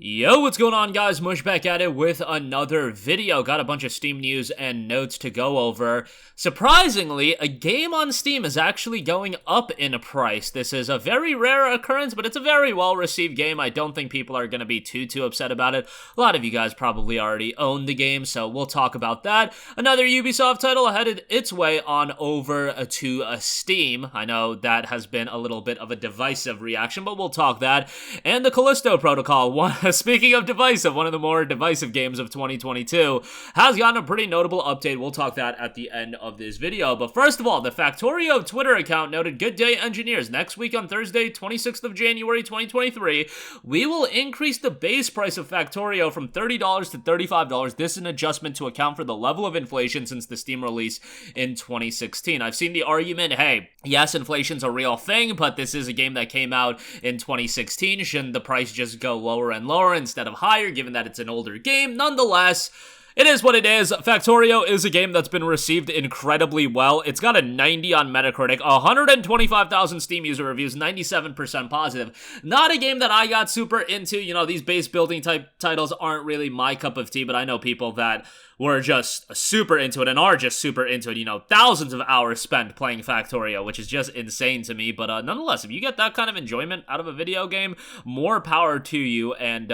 Yo, what's going on, guys? Mush back at it with another video. Got a bunch of Steam news and notes to go over. Surprisingly, a game on Steam is actually going up in price. This is a very rare occurrence, but it's a very well-received game. I don't think people are going to be too upset about it. A lot of you guys probably already own the game, so we'll talk about that. Another Ubisoft title headed its way on over to Steam. I know that has been a little bit of a divisive reaction, but we'll talk that. And the Callisto protocol, speaking of divisive, one of the more divisive games of 2022, has gotten a pretty notable update. We'll talk that at the end of this video. But first of all, the Factorio Twitter account noted, "Good day, engineers. Next week on Thursday, 26th of January, 2023, we will increase the base price of Factorio from $30 to $35. This is an adjustment to account for the level of inflation since the Steam release in 2016. I've seen the argument, hey, yes, inflation's a real thing, but this is a game that came out in 2016. Shouldn't the price just go lower and lower instead of higher, given that it's an older game? Nonetheless, it is what it is. Factorio is a game that's been received incredibly well. It's got a 90 on Metacritic, 125,000 Steam user reviews, 97% positive. Not a game that I got super into. You know, these base building type titles aren't really my cup of tea, but I know people that were just super into it and are just super into it. You know, thousands of hours spent playing Factorio, which is just insane to me. But nonetheless, if you get that kind of enjoyment out of a video game, more power to you. And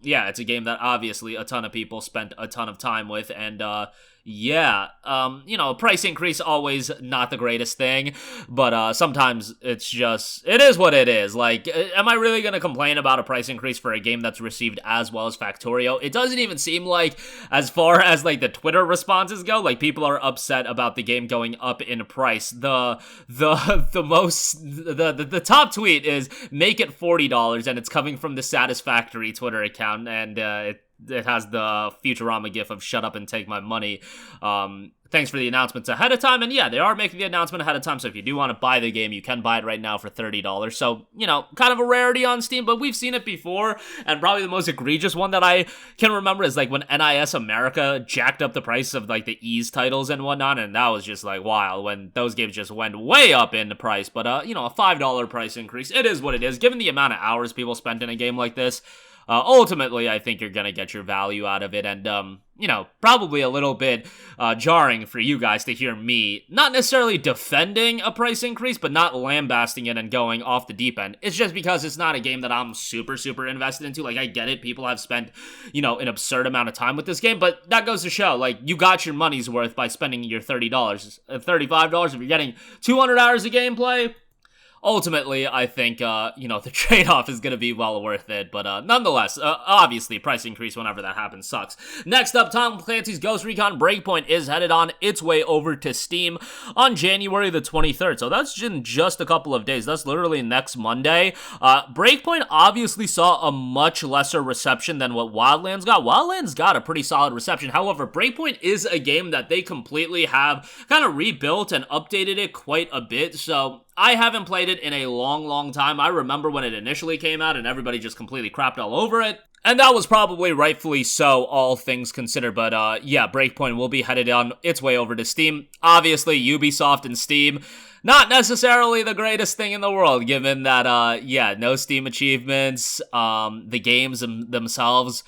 yeah, it's a game that obviously a ton of people spent a ton of time with. And yeah, you know, price increase always not the greatest thing, but sometimes it's just, it is what it is. Like, am I really gonna complain about a price increase for a game that's received as well as Factorio? It doesn't even seem like, as far as like the Twitter responses go, like people are upset about the game going up in price. The top tweet is "make it $40," and it's coming from the Satisfactory Twitter account, and it has the Futurama gif of "shut up and take my money." Thanks for the announcements ahead of time. And yeah, they are making the announcement ahead of time, so if you do want to buy the game, you can buy it right now for $30. So, you know, kind of a rarity on Steam, but we've seen it before. And probably the most egregious one that I can remember is like when NIS America jacked up the price of like the Ease titles and whatnot, and that was just like wild when those games just went way up in the price. But you know, a $5 price increase, it is what it is. Given the amount of hours people spent in a game like this, ultimately, I think you're going to get your value out of it, and, you know, probably a little bit jarring for you guys to hear me not necessarily defending a price increase, but not lambasting it and going off the deep end. It's just because it's not a game that I'm super invested into. Like, I get it. People have spent, you know, an absurd amount of time with this game, but that goes to show, like, you got your money's worth by spending your $30. $35, if you're getting 200 hours of gameplay, ultimately, I think, you know, the trade-off is going to be well worth it, but nonetheless, obviously, price increase whenever that happens sucks. Next up, Tom Clancy's Ghost Recon Breakpoint is headed on its way over to Steam on January the 23rd, so that's in just a couple of days. That's literally next Monday. Breakpoint obviously saw a much lesser reception than what Wildlands got. Wildlands got a pretty solid reception. However, Breakpoint is a game that they completely have kind of rebuilt and updated it quite a bit, so I haven't played it in a long time. I remember when it initially came out and everybody just completely crapped all over it. And that was probably rightfully so, all things considered. But yeah, Breakpoint will be headed on its way over to Steam. Obviously, Ubisoft and Steam, not necessarily the greatest thing in the world, given that, yeah, no Steam achievements, the games themselves,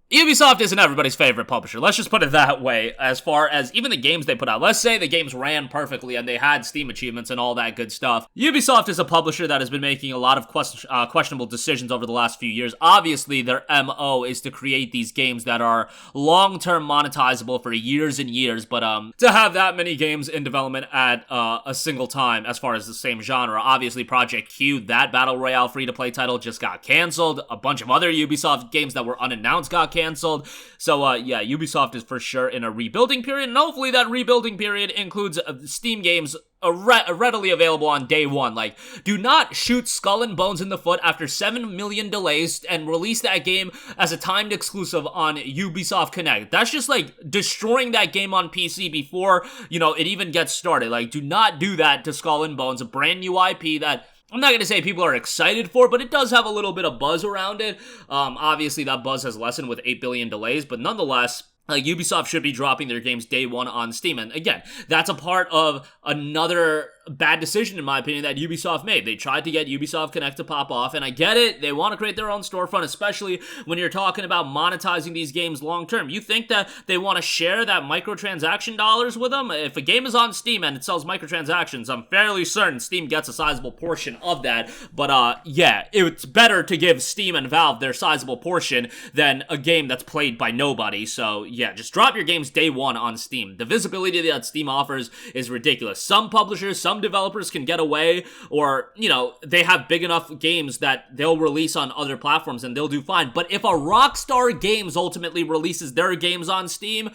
Ubisoft isn't everybody's favorite publisher. Let's just put it that way. As far as even the games they put out, let's say the games ran perfectly and they had Steam achievements and all that good stuff. Ubisoft is a publisher that has been making a lot of questionable decisions over the last few years. Obviously, their MO is to create these games that are long-term monetizable for years and years, but to have that many games in development at a single time, as far as the same genre, obviously Project Q, that Battle Royale free-to-play title, just got canceled. A bunch of other Ubisoft games that were unannounced got canceled. So yeah, Ubisoft is for sure in a rebuilding period, and hopefully that rebuilding period includes Steam games readily available on day one. Like, do not shoot Skull and Bones in the foot after 7 million delays and release that game as a timed exclusive on Ubisoft Connect. That's just like destroying that game on PC before, you know, it even gets started. Like, do not do that to Skull and Bones, a brand new IP that I'm not going to say people are excited for, but it does have a little bit of buzz around it. Obviously, that buzz has lessened with 8 billion delays, but nonetheless, Ubisoft should be dropping their games day one on Steam. And again, that's a part of another bad decision, in my opinion, that Ubisoft made. They tried to get Ubisoft Connect to pop off, and I get it. They want to create their own storefront, especially when you're talking about monetizing these games long-term. You think that they want to share that microtransaction dollars with them? If a game is on Steam and it sells microtransactions, I'm fairly certain Steam gets a sizable portion of that. But, yeah, it's better to give Steam and Valve their sizable portion than a game that's played by nobody. So, yeah, just drop your games day one on Steam. The visibility that Steam offers is ridiculous. Some publishers, some developers can get away, or, you know, they have big enough games that they'll release on other platforms and they'll do fine. But if a Rockstar Games ultimately releases their games on Steam,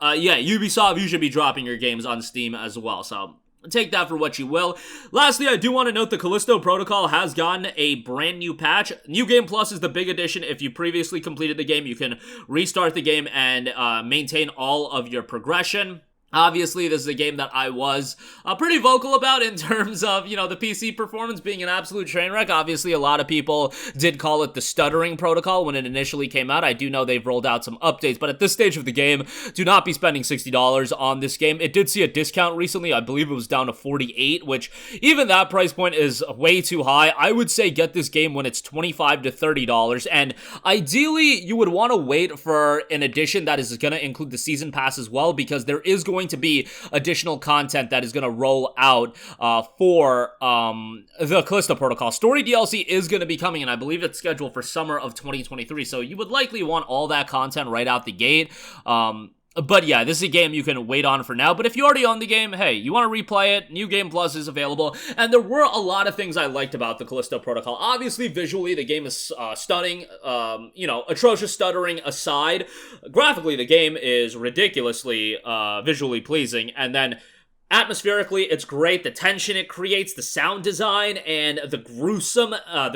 yeah, Ubisoft, you should be dropping your games on Steam as well. So take that for what you will. Lastly, I do want to note the Callisto protocol has gotten a brand new patch. New Game Plus is the big addition. If you previously completed the game, you can restart the game and maintain all of your progression. Obviously, this is a game that I was pretty vocal about in terms of, you know, the PC performance being an absolute train wreck. Obviously, a lot of people did call it the stuttering protocol when it initially came out. I do know they've rolled out some updates, but at this stage of the game, do not be spending $60 on this game. It did see a discount recently. I believe it was down to $48, which even that price point is way too high. I would say get this game when it's $25 to $30, and ideally, you would want to wait for an edition that is going to include the season pass as well, because there is going to be additional content that is going to roll out for the Callisto protocol. Story DLC is going to be coming, and I believe it's scheduled for summer of 2023, so you would likely want all that content right out the gate. But yeah, this is a game you can wait on for now. But if you already own the game, hey, you want to replay it, New Game Plus is available. And there were a lot of things I liked about the Callisto protocol. Obviously, visually, the game is stunning. You know, atrocious stuttering aside, graphically, the game is ridiculously visually pleasing. And then atmospherically, it's great. The tension it creates, the sound design, and the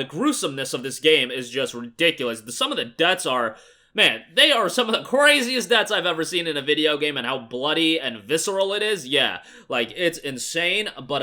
gruesomeness of this game is just ridiculous. Some of the deaths are, man, they are some of the craziest deaths I've ever seen in a video game, and how bloody and visceral it is. Yeah, like, it's insane, but,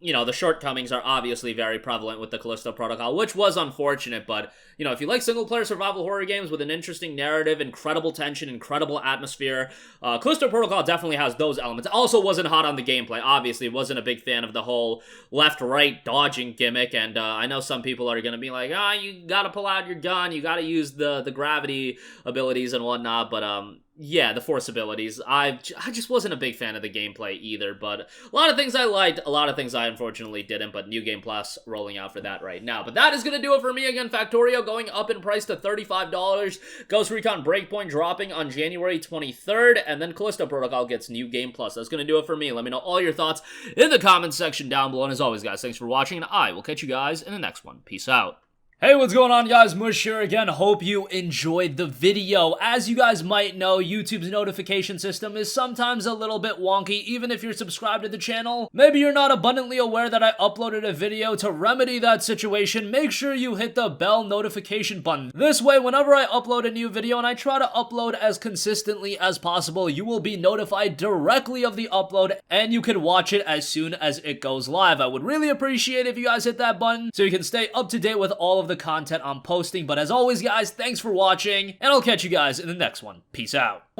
you know, the shortcomings are obviously very prevalent with the Callisto protocol, which was unfortunate, but, you know, if you like single-player survival horror games with an interesting narrative, incredible tension, incredible atmosphere, Callisto protocol definitely has those elements. Also wasn't hot on the gameplay, obviously, wasn't a big fan of the whole left-right dodging gimmick, and, I know some people are gonna be like, you gotta pull out your gun, you gotta use the gravity abilities and whatnot, but yeah, the force abilities, I just wasn't a big fan of the gameplay either, but a lot of things I liked, a lot of things I unfortunately didn't, but New Game Plus rolling out for that right now. But that is going to do it for me. Again, Factorio going up in price to $35, Ghost Recon Breakpoint dropping on January 23rd, and then Callisto Protocol gets New Game Plus. That's going to do it for me. Let me know all your thoughts in the comments section down below, and as always, guys, thanks for watching, and I will catch you guys in the next one. Peace out. Hey, what's going on, guys? Mush here again. Hope you enjoyed the video. As you guys might know, YouTube's notification system is sometimes a little bit wonky, even if you're subscribed to the channel. Maybe you're not abundantly aware that I uploaded a video. To remedy that situation, make sure you hit the bell notification button. This way, whenever I upload a new video, and I try to upload as consistently as possible, you will be notified directly of the upload, and you can watch it as soon as it goes live. I would really appreciate it if you guys hit that button so you can stay up to date with all of the content I'm posting. But as always, guys, thanks for watching, and I'll catch you guys in the next one. Peace out.